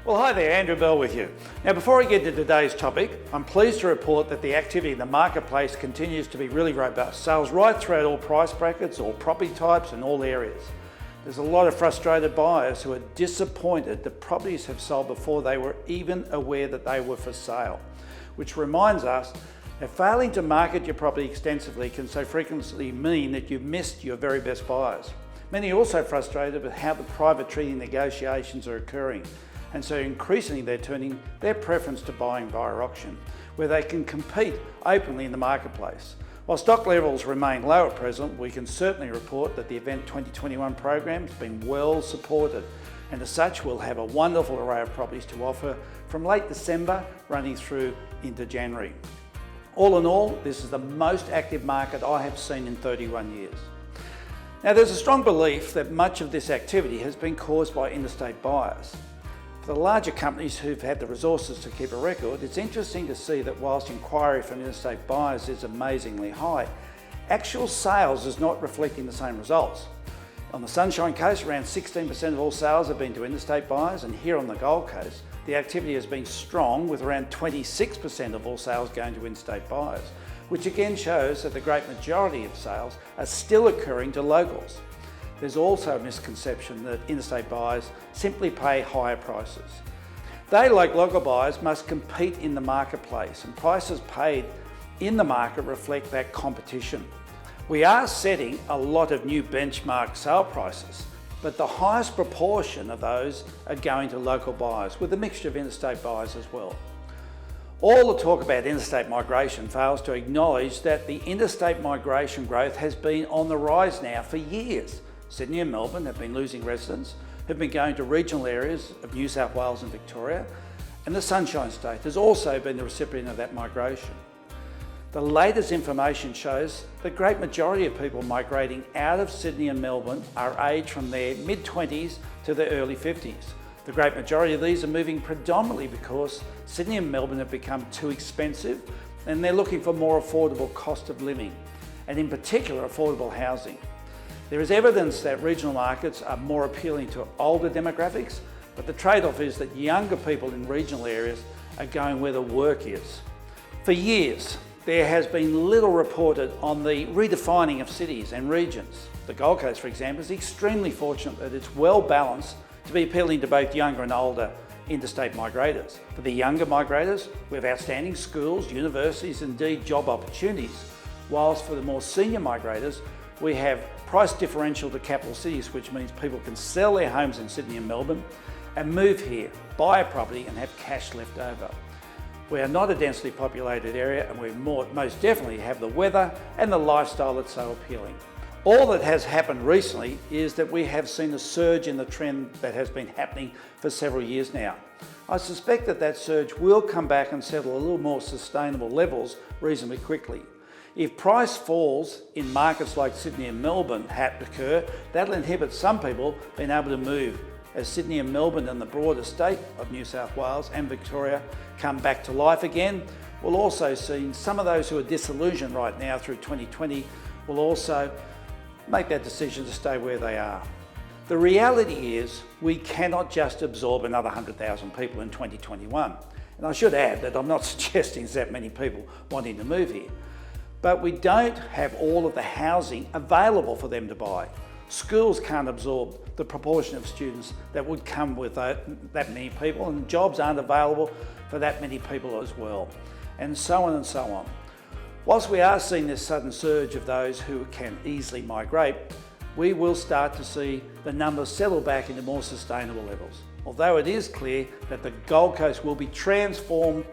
Well, hi there, Andrew Bell with you. Now, before I get to today's topic, I'm pleased to report that the activity in the marketplace continues to be really robust. Sales right throughout all price brackets, all property types and all areas. There's a lot of frustrated buyers who are disappointed that properties have sold before they were even aware that they were for sale, which reminds us that failing to market your property extensively can so frequently mean that you've missed your very best buyers. Many are also frustrated with how the private treaty negotiations are occurring, and so increasingly they're turning their preference to buying via auction, where they can compete openly in the marketplace. While stock levels remain low at present, we can certainly report that the Event 2021 program has been well supported, and as such we'll have a wonderful array of properties to offer from late December running through into January. All in all, this is the most active market I have seen in 31 years. Now, there's a strong belief that much of this activity has been caused by interstate buyers. For the larger companies who've had the resources to keep a record, it's interesting to see that whilst inquiry from interstate buyers is amazingly high, actual sales is not reflecting the same results. On the Sunshine Coast, around 16% of all sales have been to interstate buyers, and here on the Gold Coast, the activity has been strong with around 26% of all sales going to interstate buyers, which again shows that the great majority of sales are still occurring to locals. There's also a misconception that interstate buyers simply pay higher prices. They, like local buyers, must compete in the marketplace, and prices paid in the market reflect that competition. We are setting a lot of new benchmark sale prices, but the highest proportion of those are going to local buyers, with a mixture of interstate buyers as well. All the talk about interstate migration fails to acknowledge that the interstate migration growth has been on the rise now for years. Sydney and Melbourne have been losing residents, have been going to regional areas of New South Wales and Victoria, and the Sunshine State has also been the recipient of that migration. The latest information shows the great majority of people migrating out of Sydney and Melbourne are aged from their mid-20s to their early 50s. The great majority of these are moving predominantly because Sydney and Melbourne have become too expensive, and they're looking for more affordable cost of living, and in particular affordable housing. There is evidence that regional markets are more appealing to older demographics, but the trade-off is that younger people in regional areas are going where the work is. For years, there has been little reported on the redefining of cities and regions. The Gold Coast, for example, is extremely fortunate that it's well balanced to be appealing to both younger and older interstate migrators. For the younger migrators, we have outstanding schools, universities, indeed job opportunities, whilst for the more senior migrators, we have price differential to capital cities, which means people can sell their homes in Sydney and Melbourne and move here, buy a property and have cash left over. We are not a densely populated area, and we most definitely have the weather and the lifestyle that's so appealing. All that has happened recently is that we have seen a surge in the trend that has been happening for several years now. I suspect that that surge will come back and settle a little more sustainable levels reasonably quickly. If price falls in markets like Sydney and Melbourne occur, that'll inhibit some people being able to move. As Sydney and Melbourne and the broader state of New South Wales and Victoria come back to life again, we'll also see some of those who are disillusioned right now through 2020 will also make that decision to stay where they are. The reality is we cannot just absorb another 100,000 people in 2021. And I should add that I'm not suggesting there's that many people wanting to move here. But we don't have all of the housing available for them to buy. Schools can't absorb the proportion of students that would come with that many people, and jobs aren't available for that many people as well, and so on and so on. Whilst we are seeing this sudden surge of those who can easily migrate, we will start to see the numbers settle back into more sustainable levels. Although it is clear that the Gold Coast will be transformed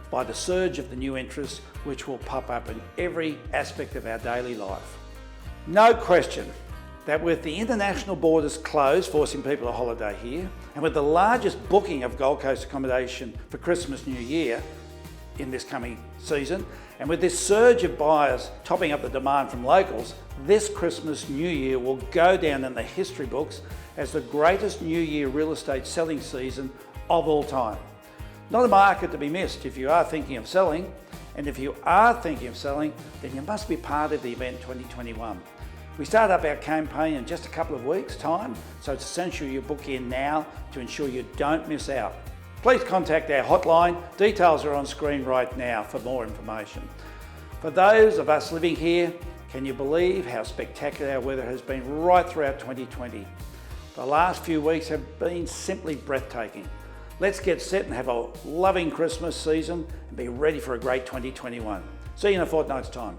by the surge of the new interests which will pop up in every aspect of our daily life. No question that with the international borders closed, forcing people to holiday here, and with the largest booking of Gold Coast accommodation for Christmas New Year in this coming season, and with this surge of buyers topping up the demand from locals, this Christmas New Year will go down in the history books as the greatest New Year real estate selling season of all time. Not a market to be missed if you are thinking of selling, and if you are thinking of selling, then you must be part of the Event 2021. We start up our campaign in just a couple of weeks' time, so it's essential you book in now to ensure you don't miss out. Please contact our hotline. Details are on screen right now for more information. For those of us living here, can you believe how spectacular our weather has been right throughout 2020? The last few weeks have been simply breathtaking. Let's get set and have a loving Christmas season and be ready for a great 2021. See you in a fortnight's time.